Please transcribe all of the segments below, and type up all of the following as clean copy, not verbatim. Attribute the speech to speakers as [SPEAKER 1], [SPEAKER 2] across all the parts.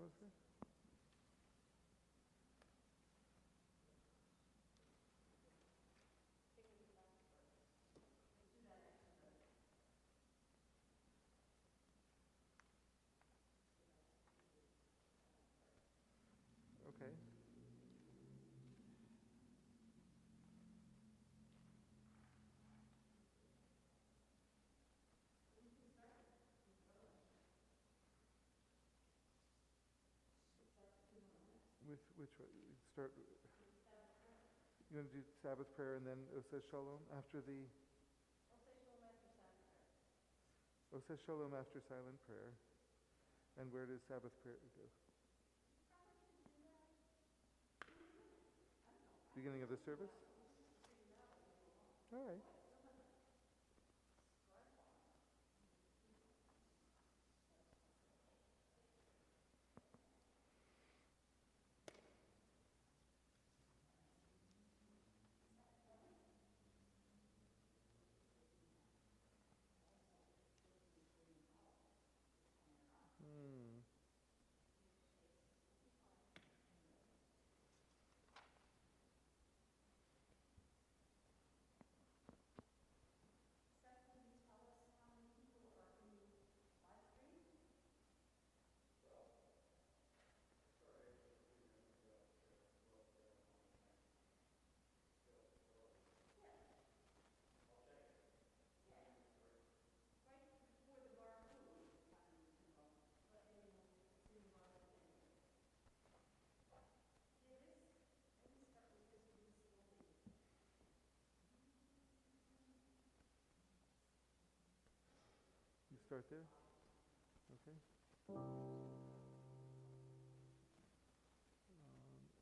[SPEAKER 1] Sabbath prayer? Okay. With which one? Start. You want to do Sabbath prayer and then Oseh Shalom after the. Oseh Shalom after silent prayer. And where does Sabbath prayer go? Beginning of the service? All right. Hmm. You start there? Okay.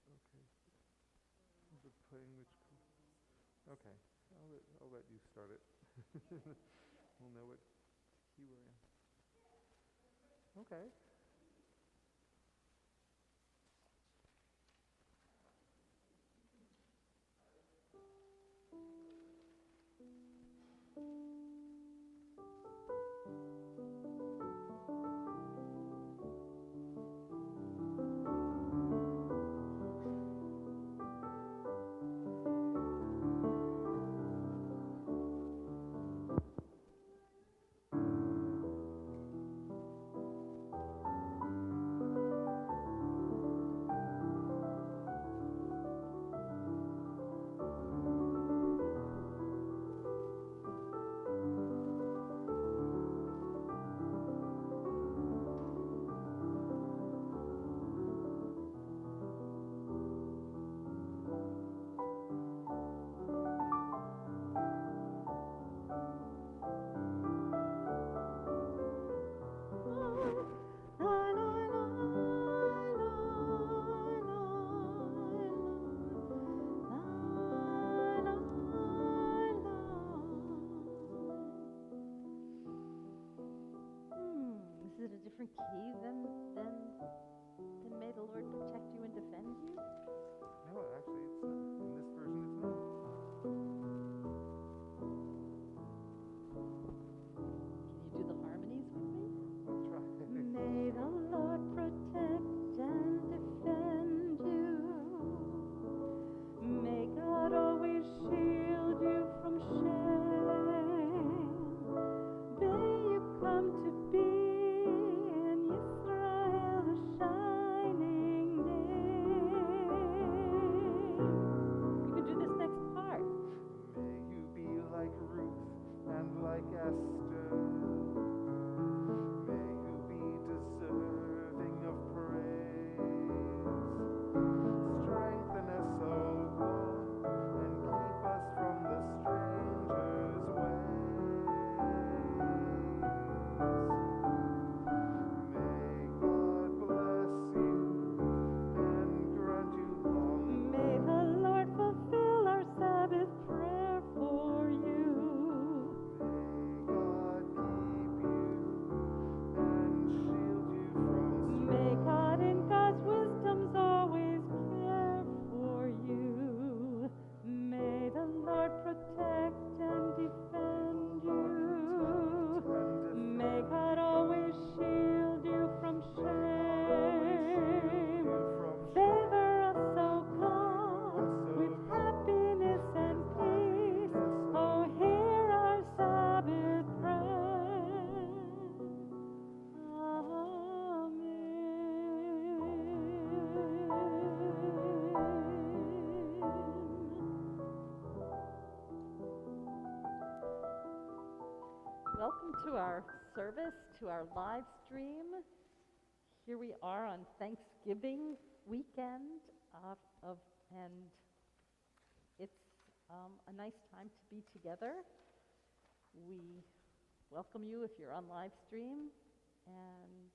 [SPEAKER 1] Okay. Is it playing which? Okay. I'll let you start it. We'll know what key we're in. Okay.
[SPEAKER 2] Is it a different key than may the Lord protect you and defend you?
[SPEAKER 1] No, actually, it's not. In this version, it's not.
[SPEAKER 2] Can you do the harmonies with me?
[SPEAKER 1] I'll try.
[SPEAKER 2] May the Lord protect and defend you. May God always shield you from shame. May you come to be in Israel a shining day. to our service, to our live stream. Here we are on Thanksgiving weekend, and it's a nice time to be together. We welcome you if you're on live stream, and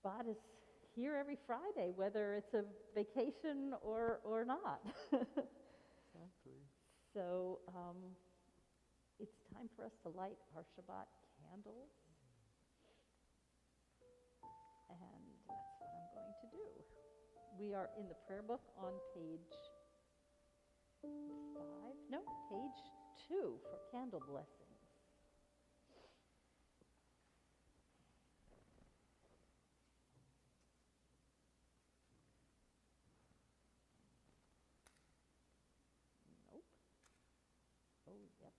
[SPEAKER 2] Shabbat is here every Friday, whether it's a vacation or not.
[SPEAKER 1] Exactly.
[SPEAKER 2] So it's time for us to light our Shabbat candles, and that's what I'm going to do. We are in the prayer book on page 2 for candle blessings. Nope. Oh, yep.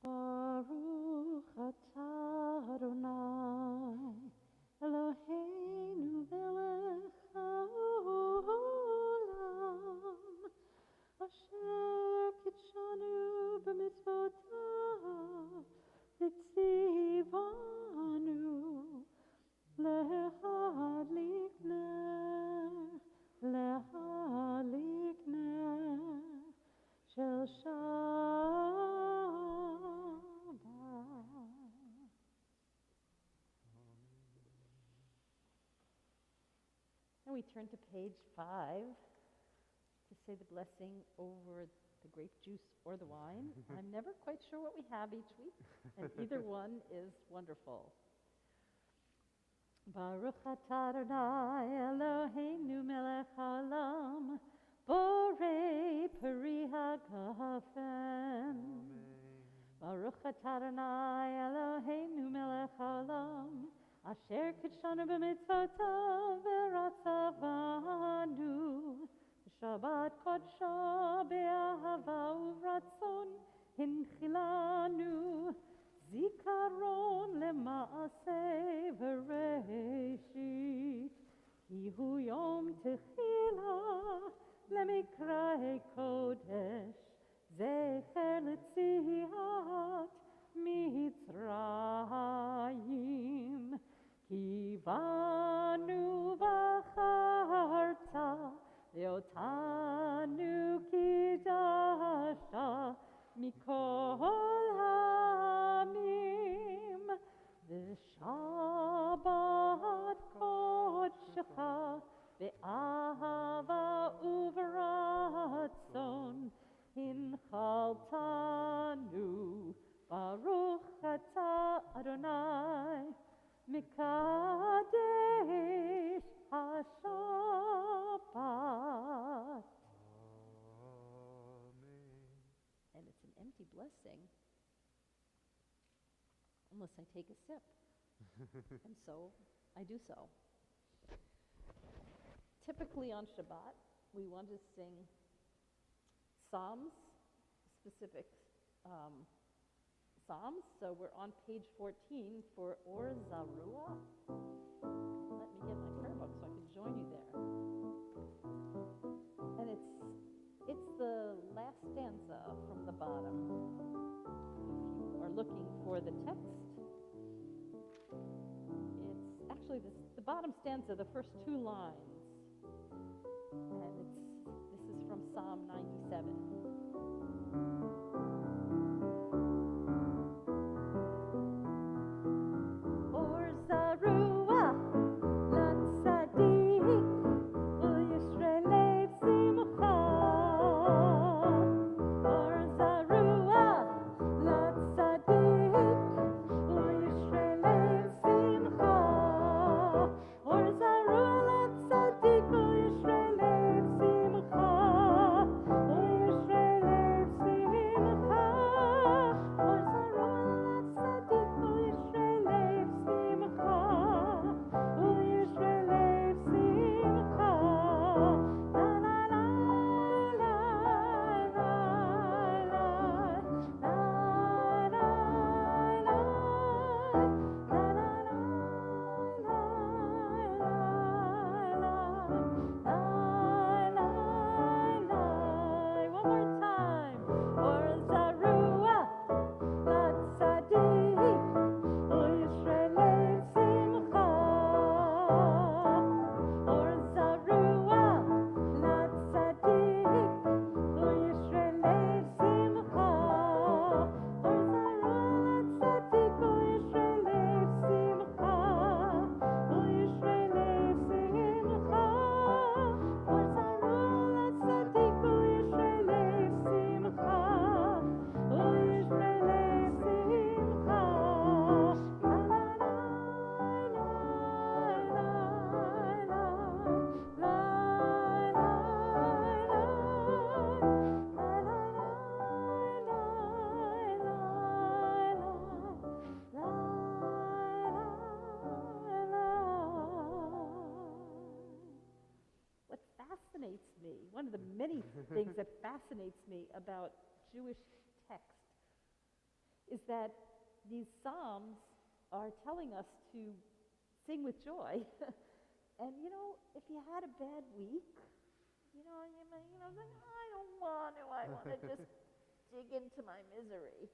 [SPEAKER 2] Baruch atah Adonai Eloheinu melech haolam asher kitshanu b'mitzvotav v'tzivanu lehadlik ner shel And we turn to page 5 to say the blessing over the grape juice or the wine. I'm never quite sure what we have each week, and either one is wonderful. Baruch atah Adonai Eloheinu melech haolam borei peri hagafen. Baruch atah Adonai Eloheinu melech haolam asher kitshanu b'mitzvotav v'ratzavanu Shabbat kodsho be'ahava uvratzon hinchilanu zikaron lema'aseh v'reishit ki hu yom techila lemikra'e kodesh zecher letziat Mitzrayim ki banu v'charta leotanu kidasha mikol hamim v'shabbat kodshecha ve'ahava uvratzon hinchaltanu Baruch atah Adonai Mikadesh HaShabbat.
[SPEAKER 1] Amen.
[SPEAKER 2] And it's an empty blessing unless I take a sip. And so I do so. Typically on Shabbat, we want to sing psalms, specific psalms. So we're on page 14 for Or Zarua. Let me get my prayer book so I can join you there. And it's the last stanza from the bottom. If you are looking for the text, it's actually the bottom stanza, the first 2 lines. And this is from Psalm 97.
[SPEAKER 3] Or
[SPEAKER 2] these things that fascinates me about Jewish text is that these psalms are telling us to sing with joy. And if you had a bad week, you think, I don't want to. I want to just dig into my misery.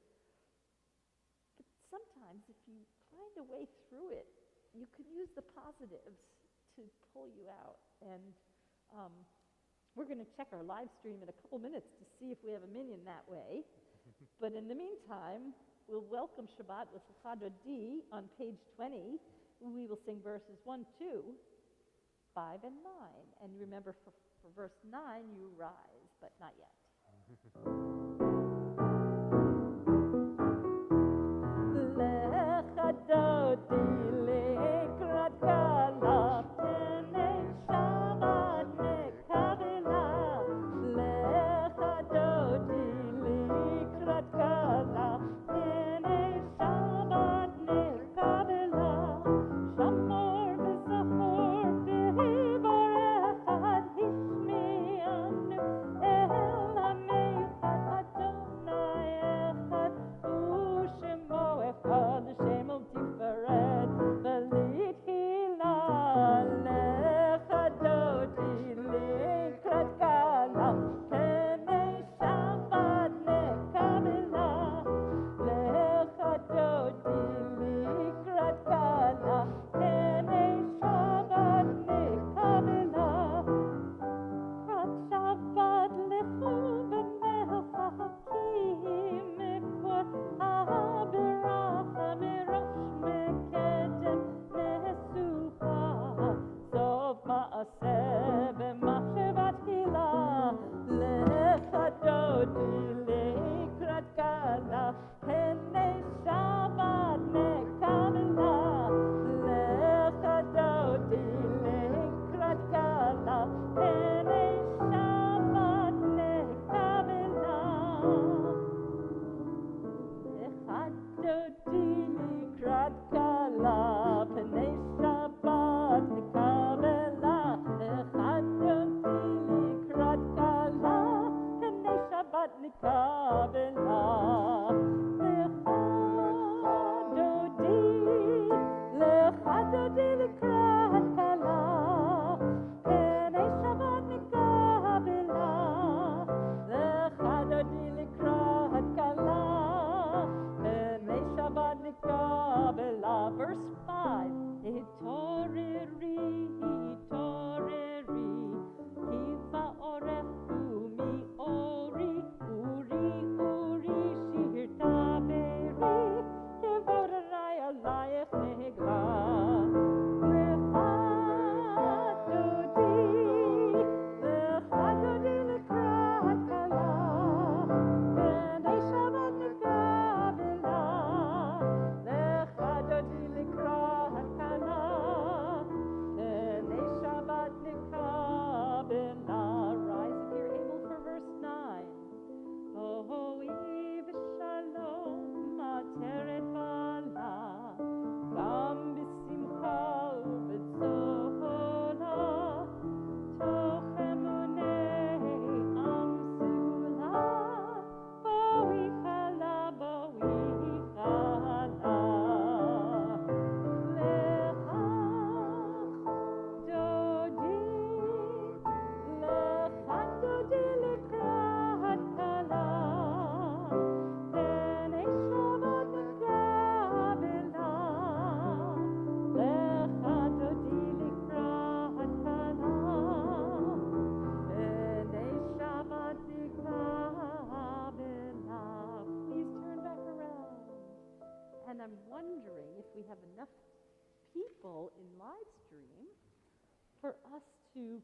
[SPEAKER 2] But sometimes, if you find a way through it, you can use the positives to pull you out. And we're going to check our live stream in a couple minutes to see if we have a minyan that way. But in the meantime, we'll welcome Shabbat with Chadra D on page 20. We will sing verses 1, 2, 5, and 9. And remember, for verse 9, you rise, but not yet. Verse 5. For us to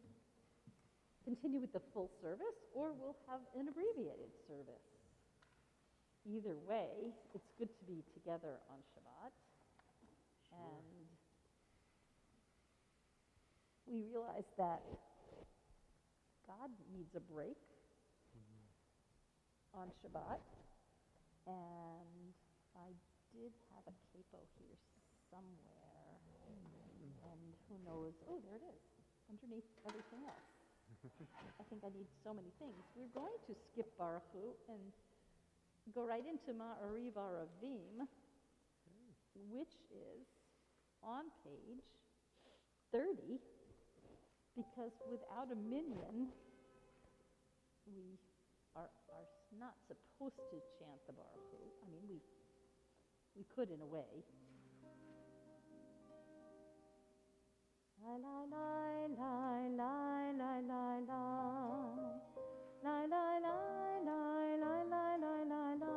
[SPEAKER 2] continue with the full service, or we'll have an abbreviated service. Either way, it's good to be together on Shabbat. Sure. And we realize that God needs a break on Shabbat. And I did have a capo here somewhere. And who knows? Oh, there it is, underneath everything else. I think I need so many things. We're going to skip Baruch Hu and go right into Ma'ariv Aravim, which is on page 30, because without a minyan, we are not supposed to chant the Baruch Hu. I mean, we could in a way. La la la la la la la la la la la la la la la la la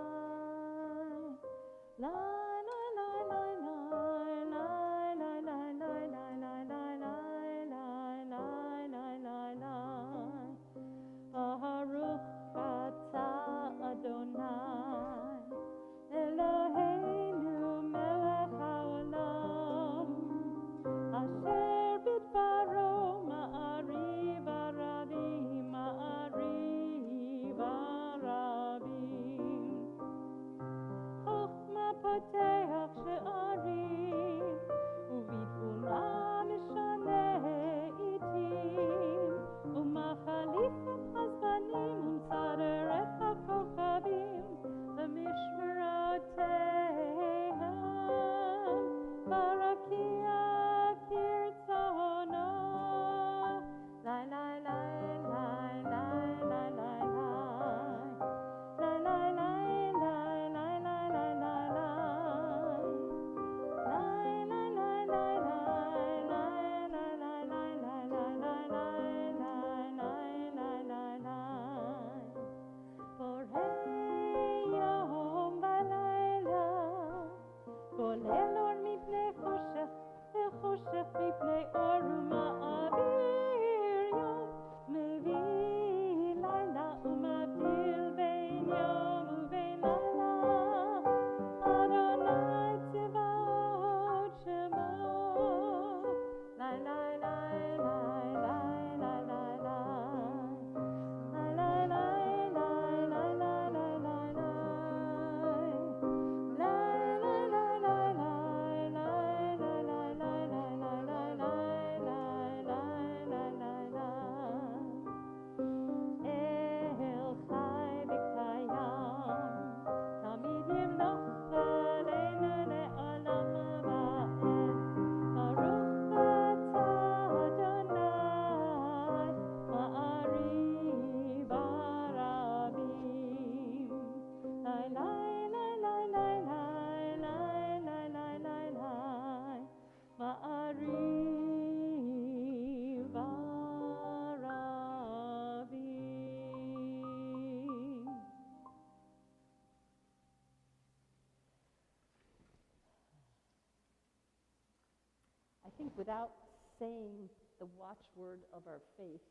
[SPEAKER 2] I think without saying the watchword of our faith,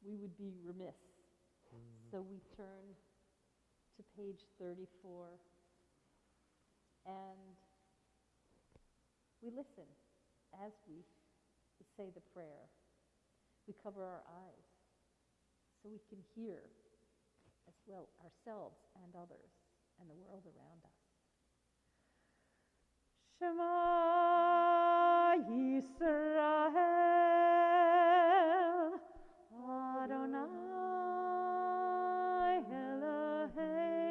[SPEAKER 2] we would be remiss. So we turn to page 34 and we listen as we say the prayer. We cover our eyes so we can hear as well ourselves and others and the world around us. Shema Yisrael, Adonai Eloheinu,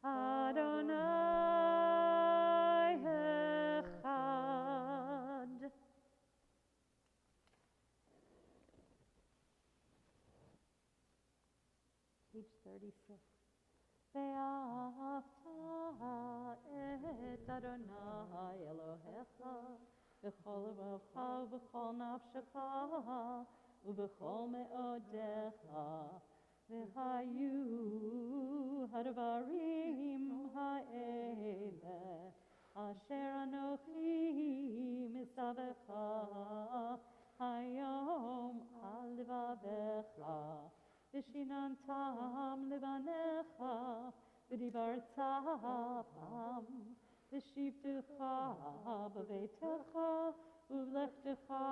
[SPEAKER 2] Adonai Echad. Page 36. Ve'afta et Adonai Elohecha b'chol levacha u'b'chol nafshecha u'b'chol me'odecha v'hayu hadvarim ha'ele asher anochi misavecha hayom al levavecha v'shinantam levanecha v'dibartam v'shivtecha b'veitecha uvlechtecha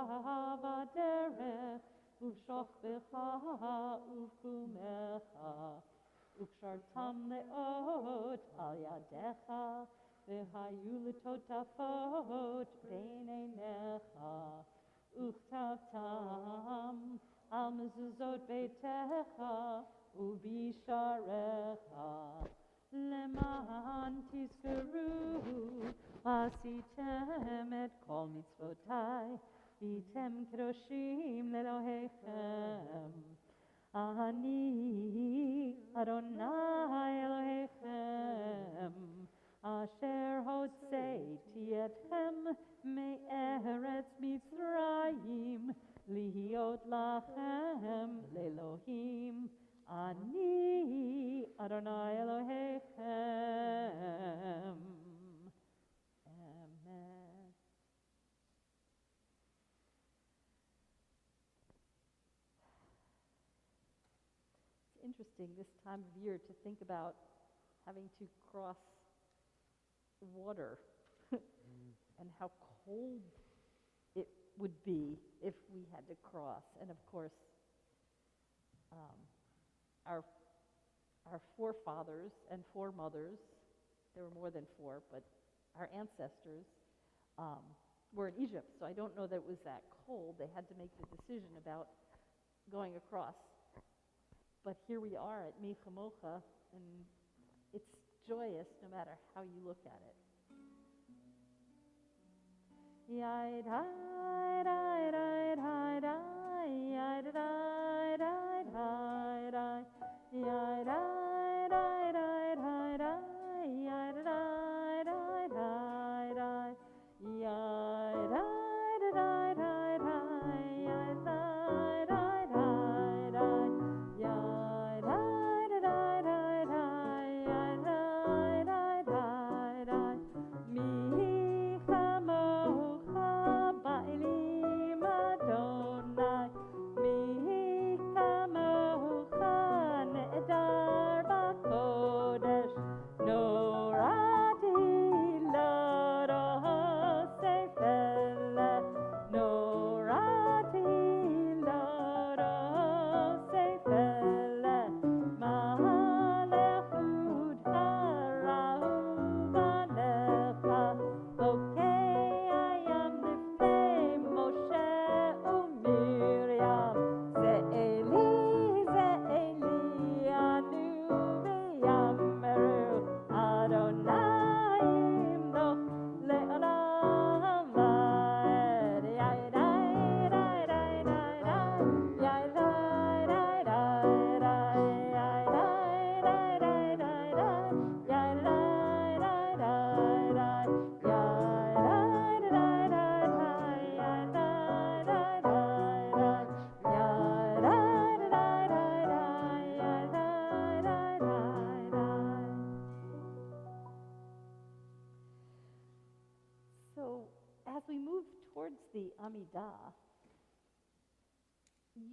[SPEAKER 2] b'derech uv'shoftecha uv'kumecha uv'shartam le'ot al yadecha v'hayu l'totafot b'neinecha וכתבתם על מזוזות ביתך ובשעריך, למען תזכרו עשיתם את כל מצוותיי, והייתם קדושים לאלוהיכם. אני אדוני אלוהיכם, אשר הוצאתי אתכם מארץ מצרים, להיות לכם לאלוהים. אני אדוני אלוהיכם. Amen. It's interesting this time of year to think about having to cross water and how cold it would be if we had to cross. And of course, our forefathers and foremothers, there were more than four, but our ancestors were in Egypt, so I don't know that it was that cold. They had to make the decision about going across. But here we are at Mi Chamocha, and it's joyous no matter how you look at it. Yai dai dai dai dai dai, yai dai dai dai dai, yai dai dai dai dai dai, yai dai dai dai dai, yai dai dai dai dai, yai dai dai dai dai, yai dai dai dai dai, yai dai dai dai dai, mi chamocha ba'elim Adonai, mi chamocha ne'edar b'kodesh, norati l'orosei feleh, norati l'orosei feleh, malechut hara'u v'alecha, okei ayam lifnei Moshe u'Miriam, ze'eli anu v'yameru, Adonai imloch le'olam va'ed. Yai dai dai dai dai dai, yai dai dai dai dai, yai dai dai dai dai dai, yai dai dai dai dai, yai dai dai dai dai, yai dai dai dai dai, yai dai dai dai dai, yai dai dai dai dai. So as we move towards the Amidah,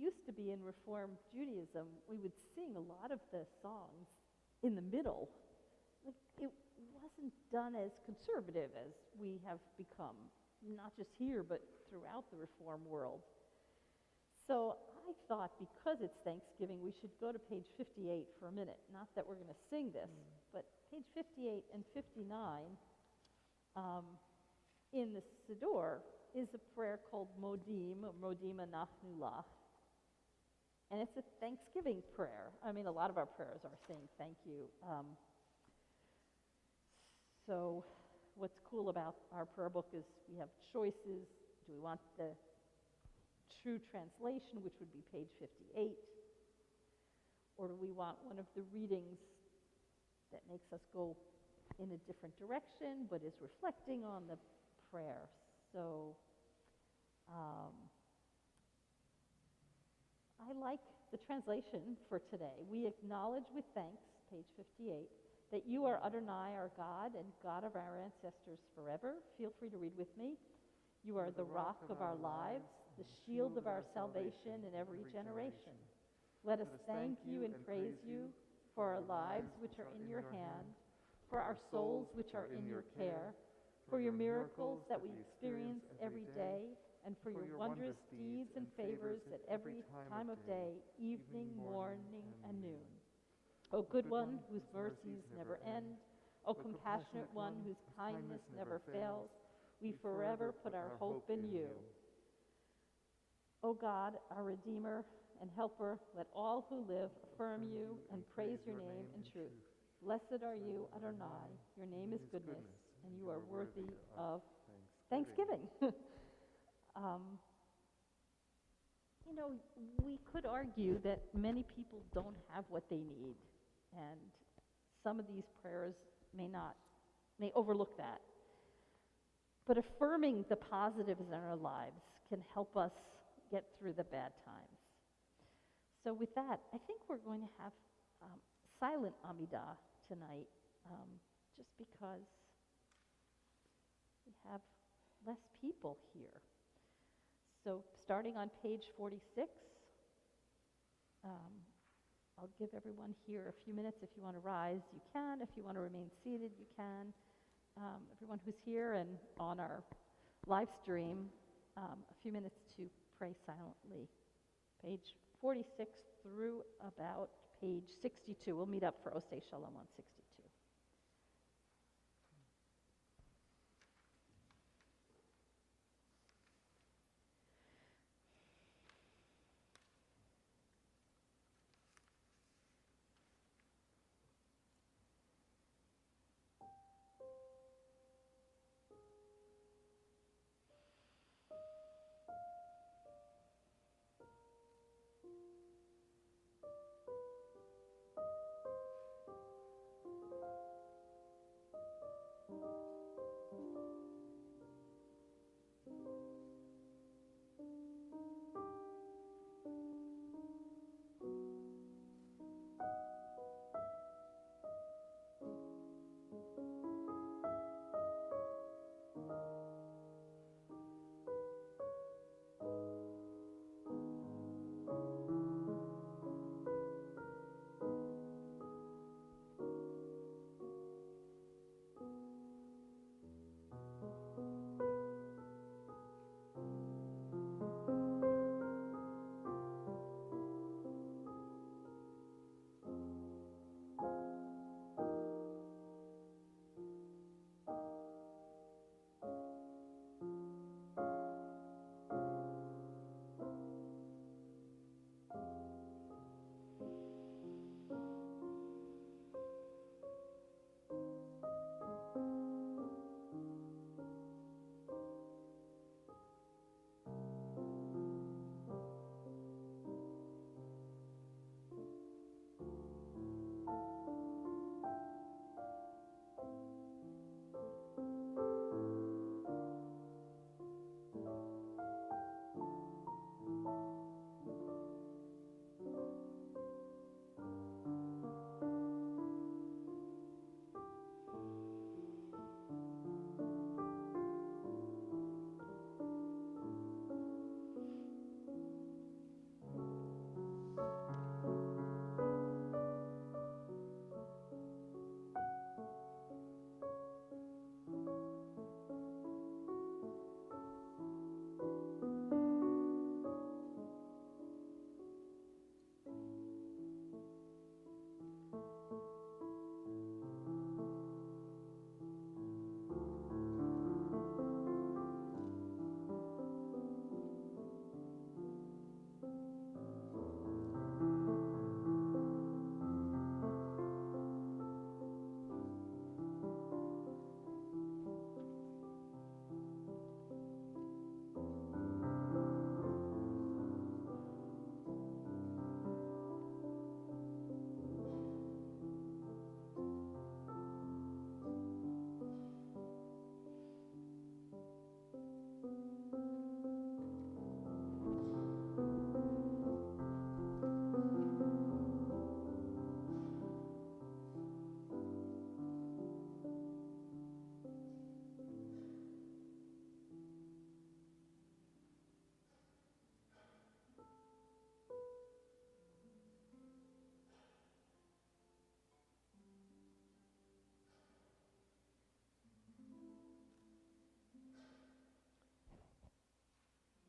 [SPEAKER 2] used to be in Reformed Judaism, we would sing a lot of the songs in the middle. Like, it wasn't done as conservative as we have become, not just here, but throughout the Reform world. So I thought because it's Thanksgiving, we should go to page 58 for a minute. Not that we're going to sing this, but page 58 and 59 in the Siddur is a prayer called Modim, or Modim Anachnu Lach. And it's a Thanksgiving prayer. I mean, a lot of our prayers are saying thank you. So what's cool about our prayer book is we have choices. Do we want the true translation, which would be page 58? Or do we want one of the readings that makes us go in a different direction, but is reflecting on the prayer? So I like the translation for today. We acknowledge with thanks, page 58, that you are Adonai, our God, and God of our ancestors forever. Feel free to read with me. You are the rock of our lives, the shield of our salvation in every generation. Let us thank you and praise you for our lives which are in your hand, for our souls which are in your care, for your miracles that we experience every day, and for your wondrous deeds and favors at every time of day, evening, morning, and noon. O good one, whose mercies never end, O compassionate one, whose kindness never fails, we forever put our hope in you. O God, our Redeemer and Helper, let all who live affirm you and praise your name in truth. Blessed are you, Adonai. Your name is goodness, and you are worthy of thanksgiving. You know, we could argue that many people don't have what they need, and some of these prayers may overlook that. But affirming the positives in our lives can help us get through the bad times. So with that, I think we're going to have silent Amidah tonight, just because we have less people here. So starting on page 46, I'll give everyone here a few minutes. If you want to rise, you can. If you want to remain seated, you can. Everyone who's here and on our live stream, a few minutes to pray silently. Page 46 through about page 62. We'll meet up for Osei Shalom on 62.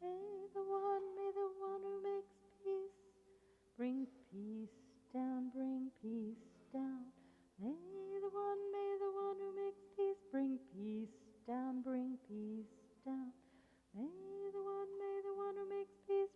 [SPEAKER 2] May the one who makes peace, bring peace down, bring peace down. May the one who makes peace, bring peace down, bring peace down. May the one who makes peace,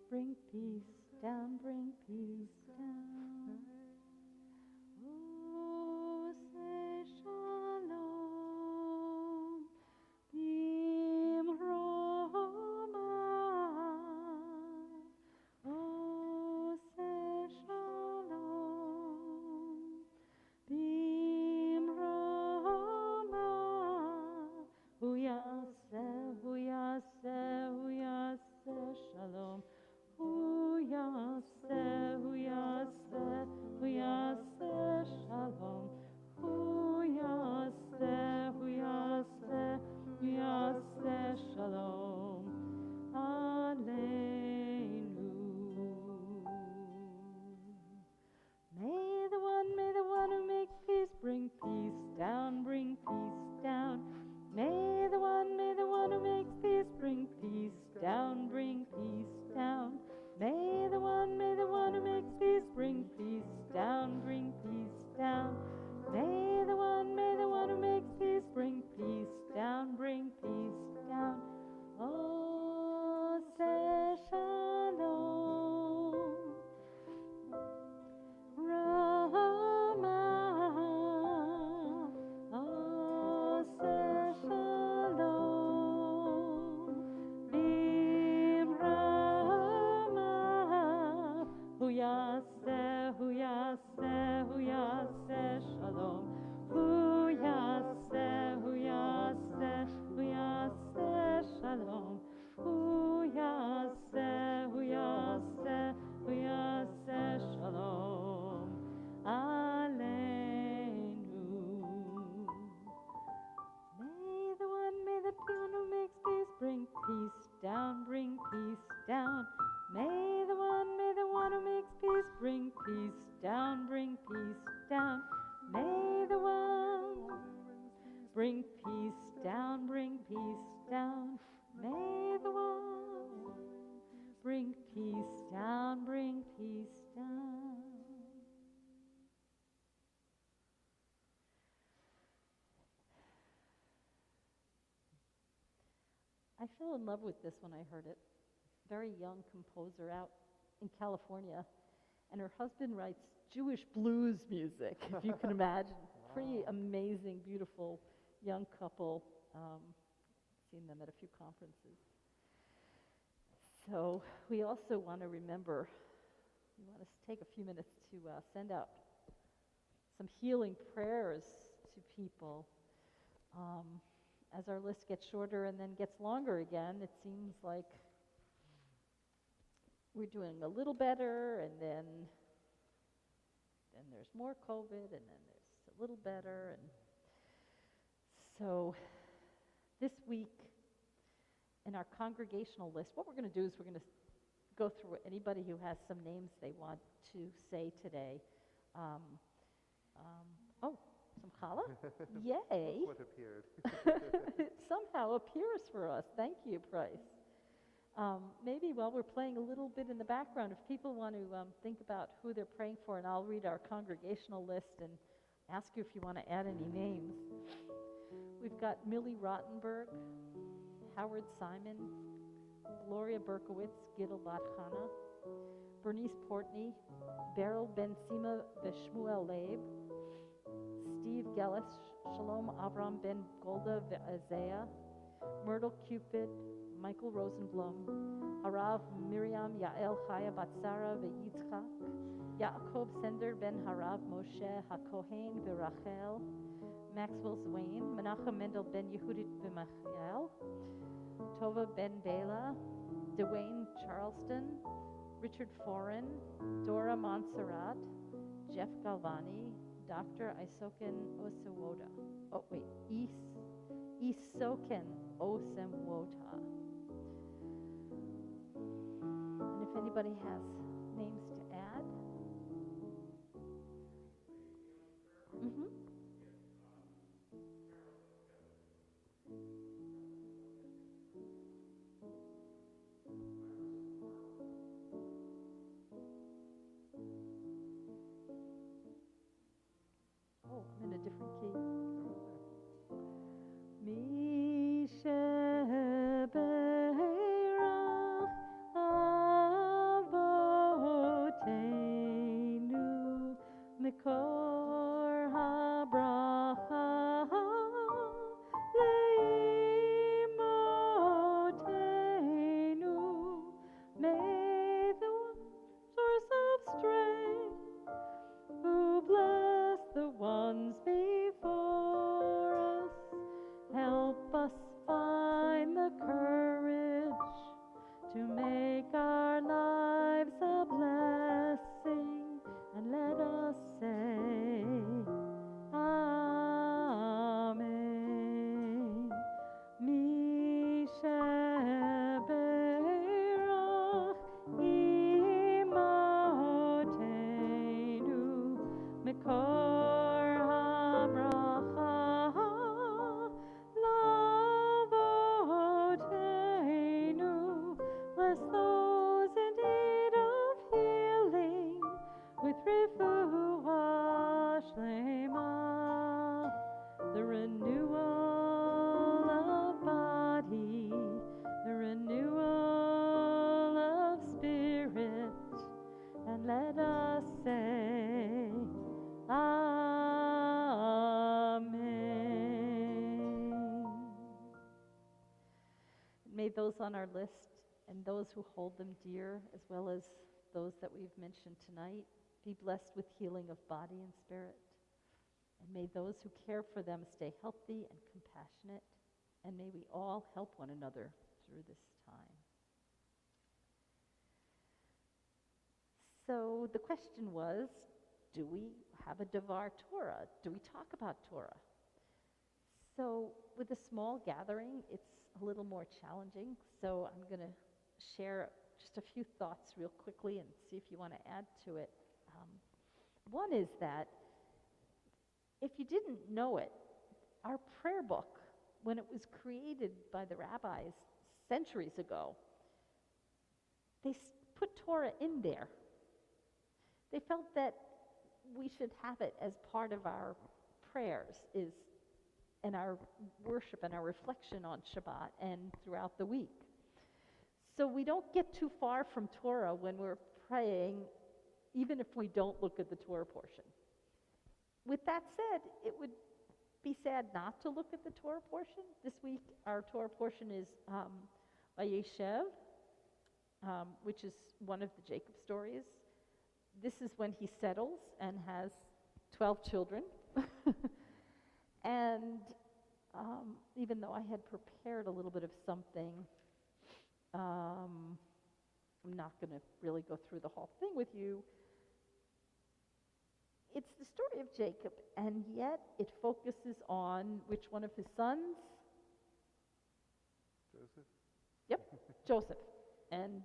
[SPEAKER 2] bring peace down, bring peace down. May the one bring peace down, bring peace down. I fell in love with this when I heard it. Very young composer out in California, and her husband writes Jewish blues music, if you can imagine.
[SPEAKER 1] Wow.
[SPEAKER 2] Pretty amazing, beautiful young couple. Seen them at a few conferences. So we also want to remember, we want to take a few minutes to send out some healing prayers to people. As our list gets shorter and then gets longer again, it seems like we're doing a little better, and then there's more COVID, and then there's a little better. And so this week in our congregational list, what we're going to do is we're going to go through anybody who has some names they want to say today. Some challah? Yay!
[SPEAKER 1] Look what appeared.
[SPEAKER 2] It somehow appears for us. Thank you, Price. Maybe while we're playing a little bit in the background, if people want to think about who they're praying for, and I'll read our congregational list and ask you if you want to add any names. We've got Millie Rottenberg, Howard Simon, Gloria Berkowitz, Gidel Bat Chana, Bernice Portney, Beryl Ben Sima Veshmuel Leib, Steve Gellis, Shalom Avram Ben Golda Ve'azea, Myrtle Cupid, Michael Rosenblum, Harav Miriam Yael Chaya Batsara Ve'yitzchak, Yaakov Sender Ben Harav Moshe HaKohen Ve'Rachel, Maxwell Swain, Menachem Mendel Ben Yehudit V'Machiel, Tova Ben Bela, Dwayne Charleston, Richard Foran, Dora Montserrat, Jeff Galvani, Dr. Isoken Osewoda. Oh, wait, Isoken Osemwota. And if anybody has names to add. Mm-hmm. Oh, I'm in a different key. Mi shebeirach avoteinu mikor habracha leimotenu. May the source of strength who bless the ones before us, help us find the courage to make our lives a blessing, and let us say, Amen. Mi shebeirach imotenu mikor habracha lavotenu. Bless those in need of healing with refuah shlema, the renewal of body, the renewal of spirit, and let us say, Amen. May those on our list and those who hold them dear, as well as those that we've mentioned tonight, be blessed with healing of body and spirit. And may those who care for them stay healthy and compassionate. And may we all help one another through this time. So the question was, do we have a Devar Torah? Do we talk about Torah? So with a small gathering, it's a little more challenging. So I'm going to share just a few thoughts real quickly and see if you want to add to it. One is that if you didn't know it, our prayer book, when it was created by the rabbis centuries ago, they put Torah in there. They felt that we should have it as part of our prayers and our worship and our reflection on Shabbat and throughout the week. So we don't get too far from Torah when we're praying, even if we don't look at the Torah portion. With that said, it would be sad not to look at the Torah portion. This week, our Torah portion is Vayeshev, which is one of the Jacob stories. This is when he settles and has 12 children. And even though I had prepared a little bit of something, I'm not going to really go through the whole thing with you. It's the story of Jacob, and yet it focuses on which one of his sons?
[SPEAKER 1] Joseph?
[SPEAKER 2] Yep, Joseph. And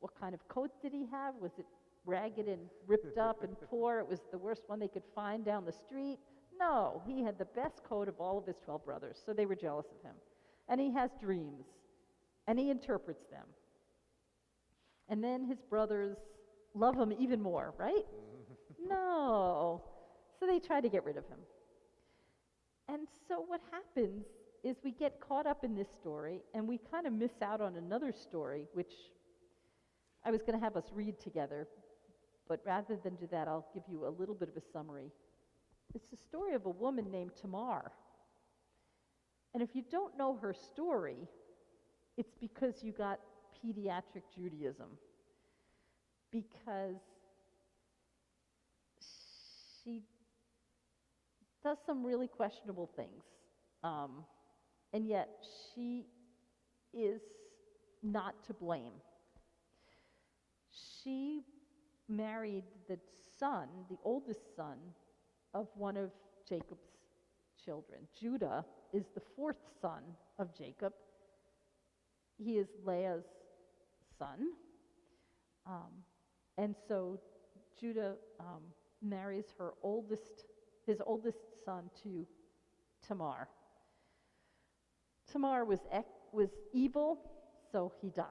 [SPEAKER 2] what kind of coat did he have? Was it ragged and ripped up and poor? It was the worst one they could find down the street? No, he had the best coat of all of his 12 brothers, so they were jealous of him. And he has dreams, and he interprets them. And then his brothers love him even more, right? No. So they try to get rid of him. And so what happens is we get caught up in this story, and we kind of miss out on another story, which I was going to have us read together. But rather than do that, I'll give you a little bit of a summary. It's the story of a woman named Tamar. And if you don't know her story, it's because you got pediatric Judaism. Because she does some really questionable things. And yet she is not to blame. She married the son, the oldest son, of one of Jacob's children. Judah is the fourth son of Jacob. He is Leah's son. And so Judah marries his oldest son to Tamar. Tamar was evil, so he dies.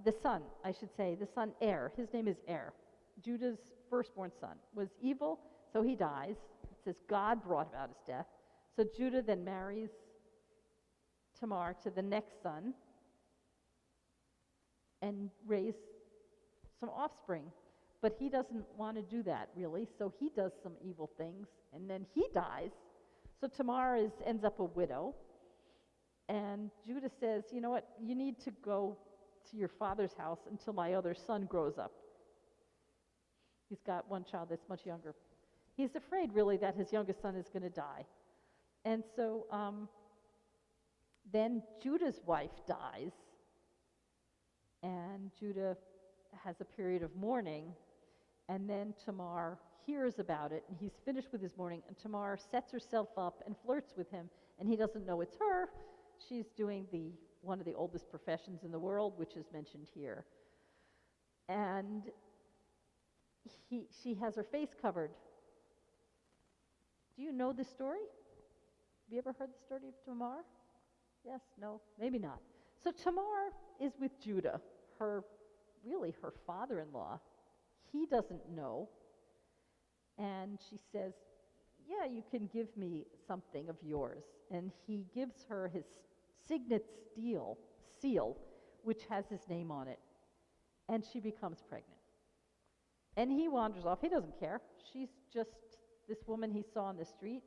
[SPEAKER 2] The son, Er, his name is Er. Judah's firstborn son was evil, so he dies. It says God brought about his death. So Judah then marries Tamar to the next son and raise some offspring. But he doesn't want to do that, really, so he does some evil things, and then he dies. So Tamar ends up a widow, and Judah says, you know what, you need to go to your father's house until my other son grows up. He's got one child that's much younger. He's afraid, really, that his youngest son is going to die. And so then Judah's wife dies, and Judah has a period of mourning, and then Tamar hears about it, and he's finished with his mourning, and Tamar sets herself up and flirts with him, and he doesn't know it's her. She's doing one of the oldest professions in the world, which is mentioned here. And she has her face covered. Do you know this story? Have you ever heard the story of Tamar? Yes? No? Maybe not. So Tamar is with Judah, her father-in-law. He doesn't know. And she says, yeah, you can give me something of yours. And he gives her his signet seal, which has his name on it. And she becomes pregnant. And he wanders off. He doesn't care. She's just this woman he saw on the street.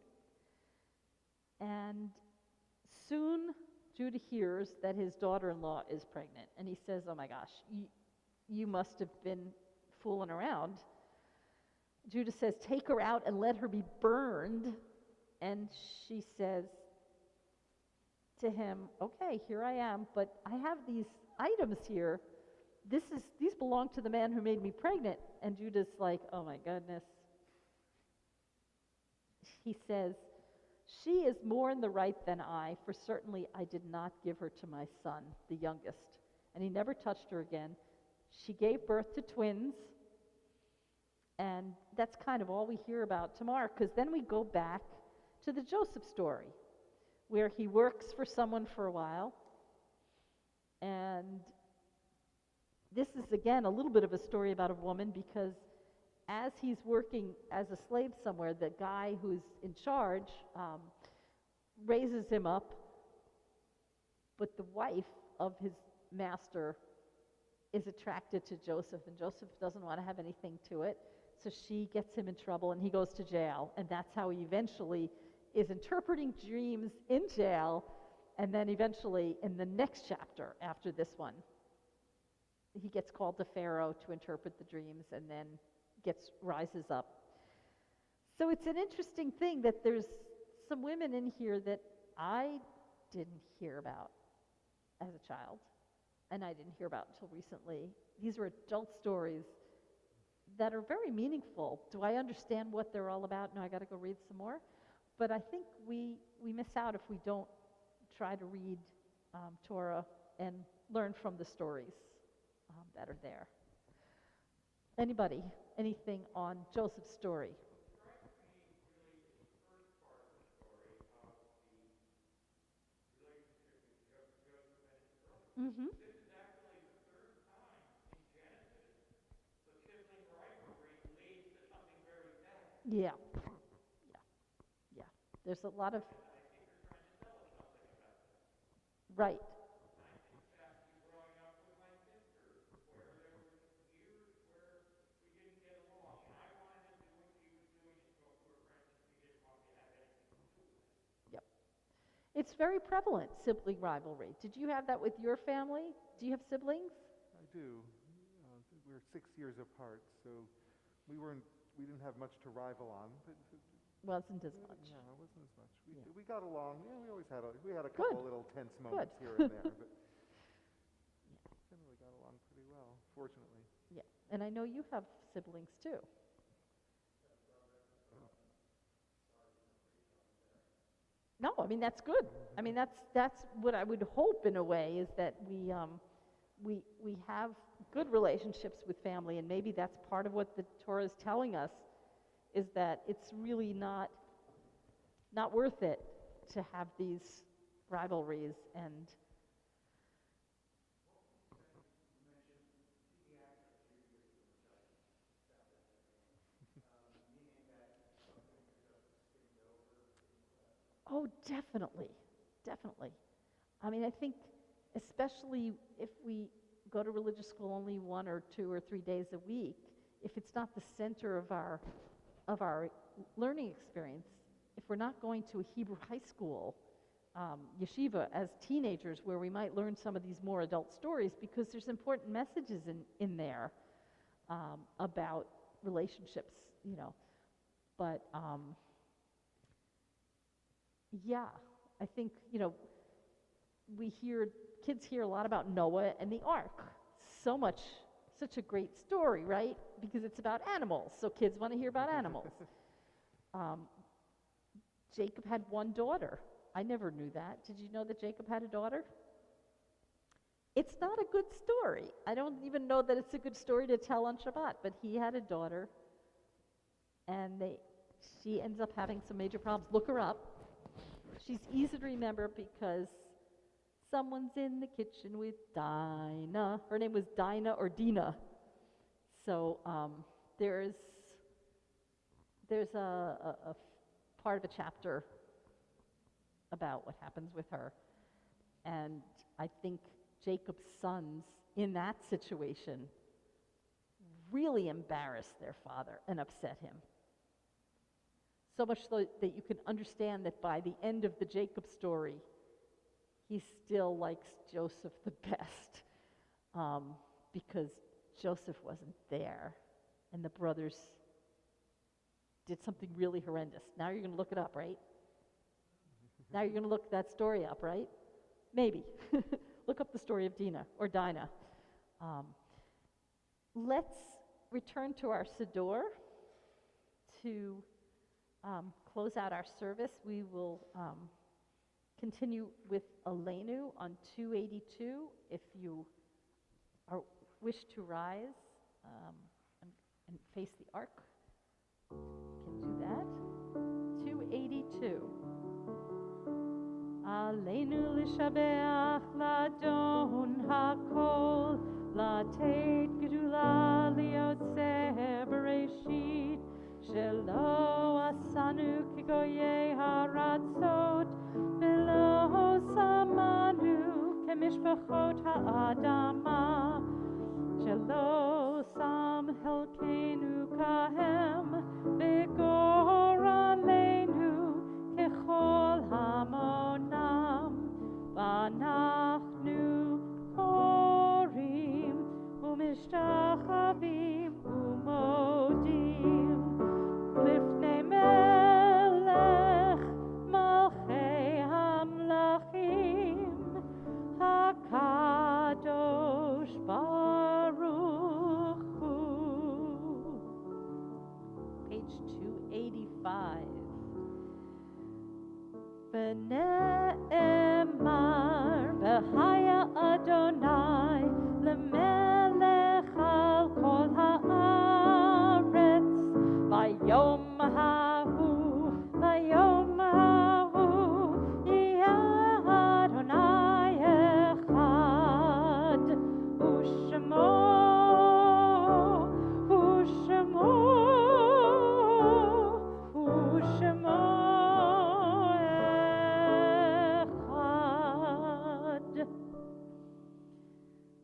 [SPEAKER 2] And soon Judah hears that his daughter-in-law is pregnant. And he says, oh my gosh, you must have been fooling around. Judah says, take her out and let her be burned. And she says to him, okay, here I am, but I have these items here. These belong to the man who made me pregnant. And Judah's like, oh my goodness. He says, she is more in the right than I, for certainly I did not give her to my son, the youngest. And he never touched her again. She gave birth to twins, And that's kind of all we hear about Tamar, because then we go back to the Joseph story, where he works for someone for a while. And this is, again, a little bit of a story about a woman, because as he's working as a slave somewhere, the guy who's in charge raises him up, but the wife of his master is attracted to Joseph, and Joseph doesn't want to have anything to it, so she gets him in trouble, and he goes to jail, and that's how he eventually is interpreting dreams in jail, and then eventually, in the next chapter after this one, he gets called to Pharaoh to interpret the dreams, and then rises up. So it's an interesting thing that there's some women in here that I didn't hear about as a child, and I didn't hear about until recently. These are adult stories that are very meaningful. Do I understand what they're all about? No, I got to go read some more. But I think we miss out if we don't try to read Torah and learn from the stories that are there. Anybody? Anything on Joseph's story? Mm-hmm.
[SPEAKER 1] This is actually the third time in Genesis the sibling rivalry leads to something very bad.
[SPEAKER 2] Yeah. There's a lot of...
[SPEAKER 1] And I think they're trying to tell us something about that.
[SPEAKER 2] Right.
[SPEAKER 1] I think back to growing up with my sister, where there were years where we didn't get along, and I wanted to do what she was doing, and so we were friends, and she didn't want me to have anything to do with it.
[SPEAKER 2] Yep. It's very prevalent, sibling rivalry. Did you have that with your family? Do you have siblings?
[SPEAKER 1] I do. We're 6 years apart, so we didn't have much to rival on. But
[SPEAKER 2] Wasn't as much.
[SPEAKER 1] No, it wasn't as much. We got along. Yeah, we always had a couple of little tense moments here and there, but generally got along pretty well, fortunately.
[SPEAKER 2] Yeah, and I know you have siblings too. No, I mean that's good. I mean that's what I would hope in a way, is that we have good relationships with family, and maybe that's part of what the Torah is telling us, is that it's really not worth it to have these rivalries. And oh, definitely. I mean, I think especially if we go to religious school only 1 or 2 or 3 days a week, if it's not the center of our learning experience, if we're not going to a Hebrew high school, yeshiva, as teenagers, where we might learn some of these more adult stories, because there's important messages in there about relationships, But yeah, I think, kids hear a lot about Noah and the ark. Such a great story, right? Because it's about animals, so kids want to hear about animals. Jacob had one daughter. I never knew that. Did you know that Jacob had a daughter? It's not a good story. I don't even know that it's a good story to tell on Shabbat, but he had a daughter, and she ends up having some major problems. Look her up. She's easy to remember because someone's in the kitchen with Dinah. Her name was Dinah or Dina. So there's a part of a chapter about what happens with her. And I think Jacob's sons in that situation really embarrassed their father and upset him. So much so that you can understand that by the end of the Jacob story, he still likes Joseph the best, because Joseph wasn't there, and the brothers did something really horrendous. Now you're going to look it up, right? Now you're going to look that story up, right? Maybe. Look up the story of Dinah. Let's return to our Siddur to close out our service. We will continue with Aleinu on 282. If you wish to rise and face the ark. Can do that. 282. Aleinu l'shabeach l'adon hakol, לתת גדולה ליוצר בראשית, שלא עשנו כגויי הארצות, ולא שמנו כמשפחות האדמה, שלא שם חלקנו כהם, וגורלנו ככל המונם, ואנחנו קוראים ומשתחווים ומודים לפני מלך מלכי המלכים, הקדוש ברוך הוא. Page 285. ונאמר והיה אדוני למלך על כל הארץ, ביום ההוא יהיה אדוני אחד, ושמו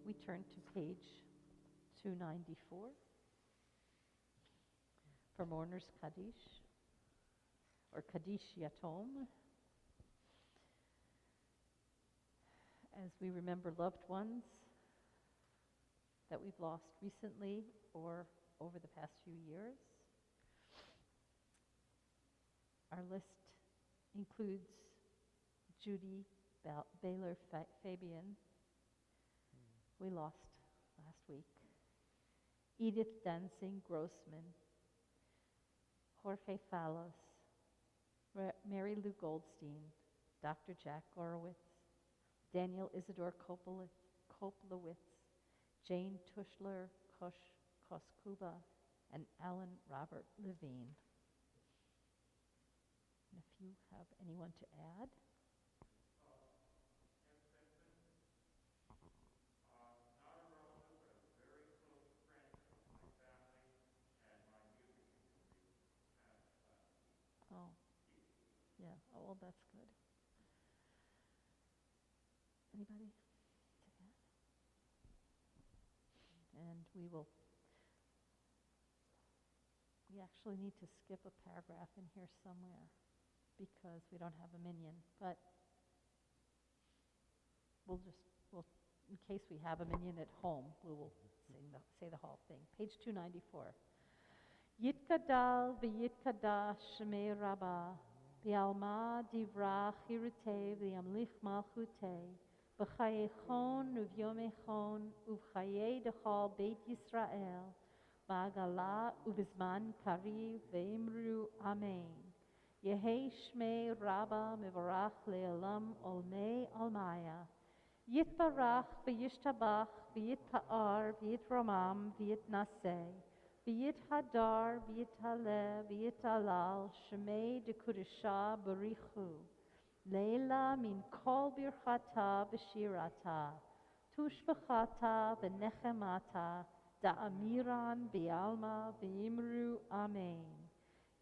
[SPEAKER 2] We turn to page 294 for Mourner's Kaddish, or Kaddish Yatom, as we remember loved ones that we've lost recently or over the past few years. Our list includes Judy Baylor Fabian, we lost last week, Edith Dancing Grossman, Jorge Fallos, Mary Lou Goldstein, Dr. Jack Gorowitz, Daniel Isidore Koplowitz, Jane Tushler Koskuba, and Alan Robert Levine. And if you have anyone to add. Oh, yeah. Oh, well, that's good. Anybody to add? And we actually need to skip a paragraph in here somewhere because we don't have a minion, but we'll in case we have a minion at home, we will say the whole thing. Page 294. Yitkadal v'yitkadash shmei Rabbah, v'alma divra chirutei v'yamlich malchutei, b'chayechon uvyomechon uv'chayei dechol Beit Yisrael, ba'agala ubizman kariv v'imru amen. Yehei shmei Rabbah mevarach le'olam olmei almaya, yitbarach v'yishtabach v'yitpa'ar v'yitromam v'yitnaseh, v'yithadar v'yithaleh v'yithalal shmei dekudesha barichu, leila min kol birchata v'shirata, tushbachata v'nechemata, da'amiran b'alma v'imru amen.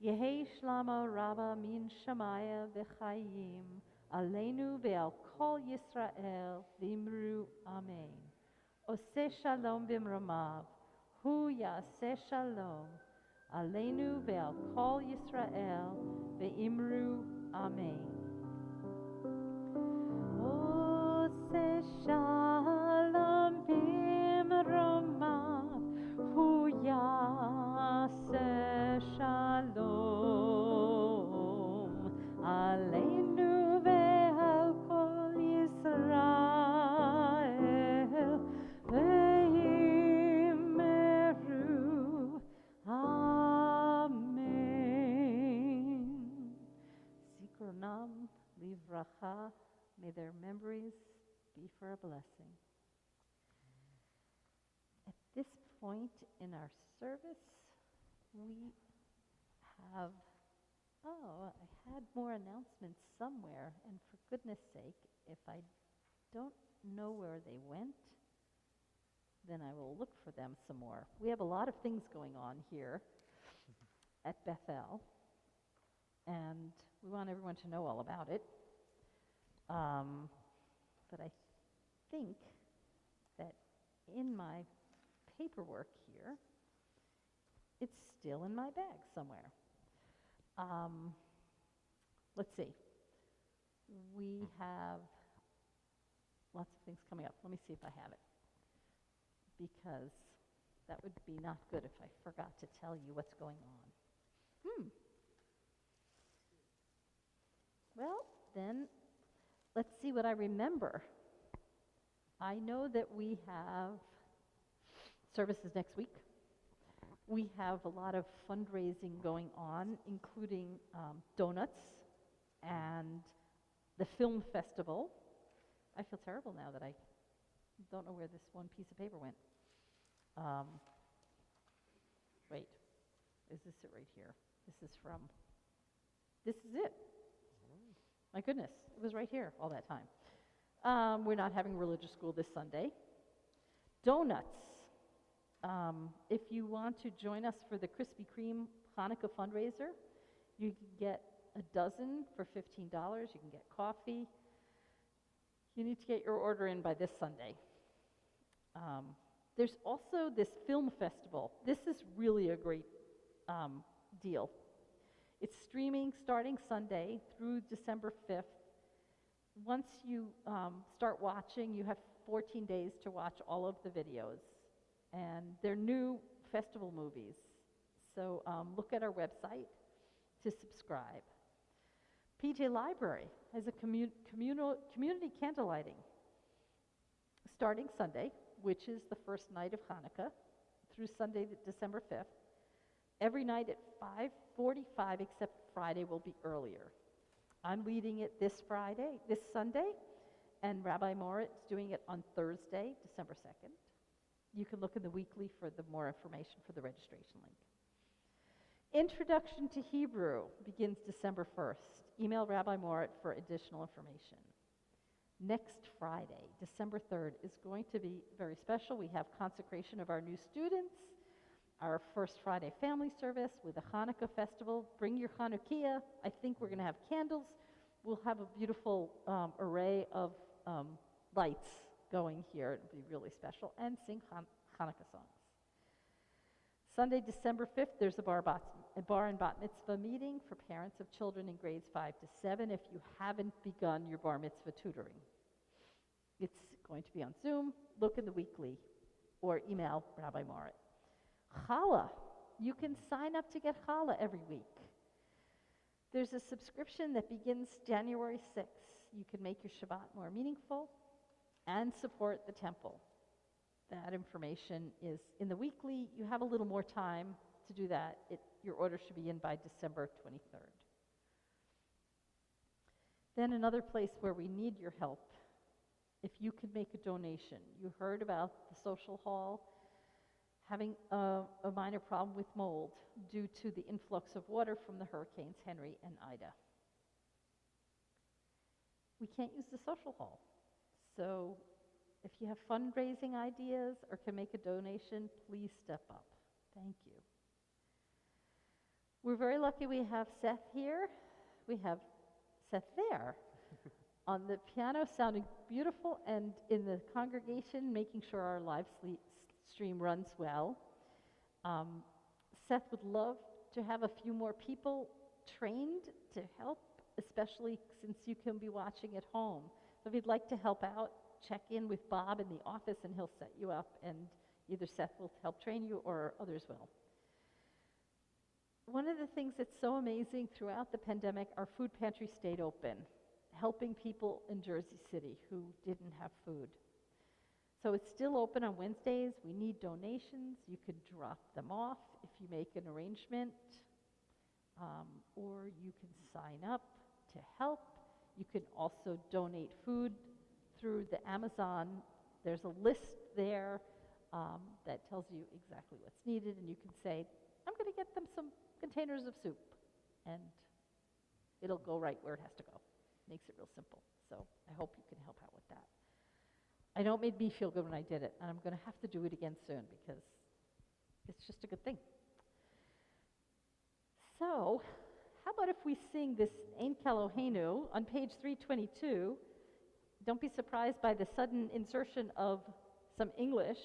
[SPEAKER 2] Yehei shlama Rabbah min shamaya v'chayim, aleinu ve'al kol Yisrael v'imru amen. Oseh shalom b'mramav, hu yaseh shalom, aleinu ve'al kol Yisrael ve'imru amen. Oseh shalom b'mramav, hu yaseh shalom, aleinu ve'al kol Yisrael ve'imru amen. Zikronam livracha, may their memories be for a blessing. At this point in our service, we have, oh, I had more announcements somewhere, and for goodness sake, if I don't know where they went, then I will look for them some more. We have a lot of things going on here at Beth-El, and we want everyone to know all about it. But I think that in my paperwork here, it's still in my bag somewhere. Let's see. We have lots of things coming up. Let me see if I have it, because that would be not good if I forgot to tell you what's going on. Well, then, let's see what I remember. I know that we have services next week. We have a lot of fundraising going on, including donuts and the film festival. I feel terrible now that I don't know where this one piece of paper went. Wait, is this it right here? This is it. My goodness, it was right here all that time. We're not having religious school this Sunday. Donuts. If you want to join us for the Krispy Kreme Hanukkah fundraiser, you can get a dozen for $15. You can get coffee. You need to get your order in by this Sunday. There's also this film festival. This is really a great deal. It's streaming starting Sunday through December 5th. Once you start watching, you have 14 days to watch all of the videos. And they're new festival movies. So look at our website to subscribe. PJ Library has a community candlelighting starting Sunday, which is the first night of Hanukkah, through Sunday, December 5th. Every night at 5:45, except Friday will be earlier. I'm leading it this Sunday, and Rabbi Moritz is doing it on Thursday, December 2nd. You can look in the weekly for the more information for the registration link. Introduction to Hebrew begins December 1st. Email Rabbi Moritz for additional information. Next Friday, December 3rd, is going to be very special. We have consecration of our new students, our first Friday family service with a Hanukkah festival. Bring your Hanukkah. I think we're going to have candles. We'll have a beautiful array of lights going here. It'll be really special. And sing Hanukkah songs. Sunday, December 5th, there's a bar and bat mitzvah meeting for parents of children in grades 5 to 7 if you haven't begun your bar mitzvah tutoring. It's going to be on Zoom. Look in the weekly or email Rabbi Moritz. Challah. You can sign up to get challah every week. There's a subscription that begins January 6th. You can make your Shabbat more meaningful and support the temple. That information is in the weekly. You have a little more time to do that. Your order should be in by December 23rd. Then another place where we need your help, if you could make a donation. You heard about the social hall having a minor problem with mold due to the influx of water from the hurricanes Henry and Ida. We can't use the social hall. So if you have fundraising ideas or can make a donation, please step up. Thank you. We're very lucky we have Seth here. We have Seth there on the piano, sounding beautiful, and in the congregation, making sure our live stream runs well. Seth would love to have a few more people trained to help, especially since you can be watching at home. So if you'd like to help out, check in with Bob in the office and he'll set you up, and either Seth will help train you or others will. One of the things that's so amazing throughout the pandemic, our food pantry stayed open, helping people in Jersey City who didn't have food. So it's still open on Wednesdays. We need donations. You could drop them off if you make an arrangement, or you can sign up to help. You can also donate food through the Amazon. There's a list there that tells you exactly what's needed, and you can say, I'm going to get them some containers of soup. and it'll go right where it has to go. Makes it real simple. So I hope you can help out with that. I know it made me feel good when I did it, and I'm going to have to do it again soon because it's just a good thing. So, how about if we sing this Ein Keloheinu on page 322? Don't be surprised by the sudden insertion of some English.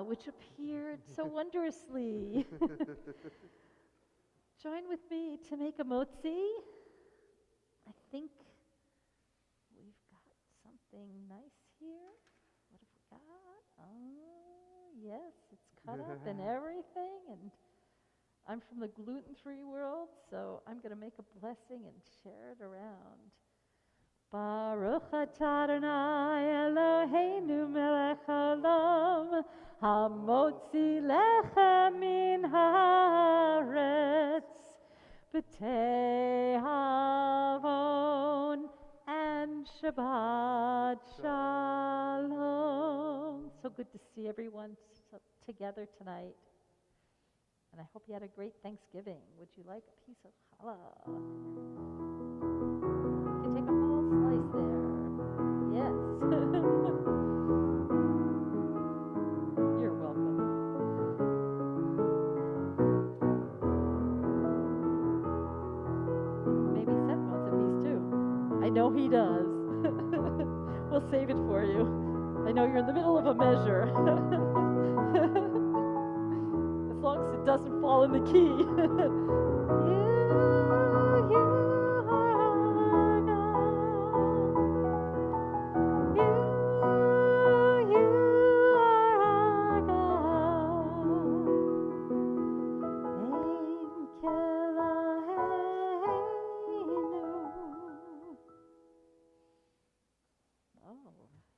[SPEAKER 2] Which appeared so wondrously. Join with me to make a motzi. I think we've got something nice here. What have we got? Oh, yes, it's cut up and everything. And I'm from the gluten-free world, so I'm going to make a blessing and share it around. Baruch atah Adonai Eloheinu melech haolam hamotzi lechem min haaretz b'tei havon and Shabbat Shalom. So good to see everyone together tonight. And I hope you had a great Thanksgiving. Would you like a piece of challah? You can take a whole slice there. Yes. You're welcome. Maybe Seth wants a piece too. I know he does. We'll save it for you. I know you're in the middle of a measure. As long as it doesn't fall in the key. You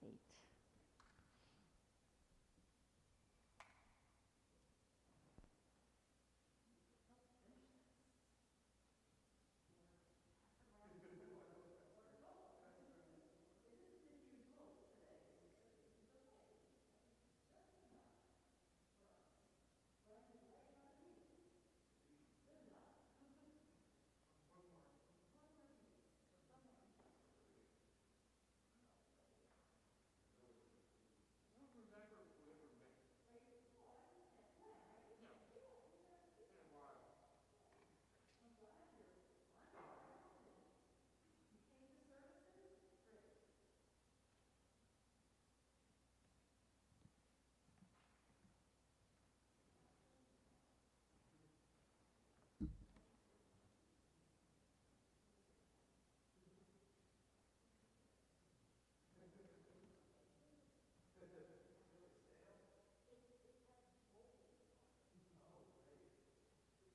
[SPEAKER 2] 8.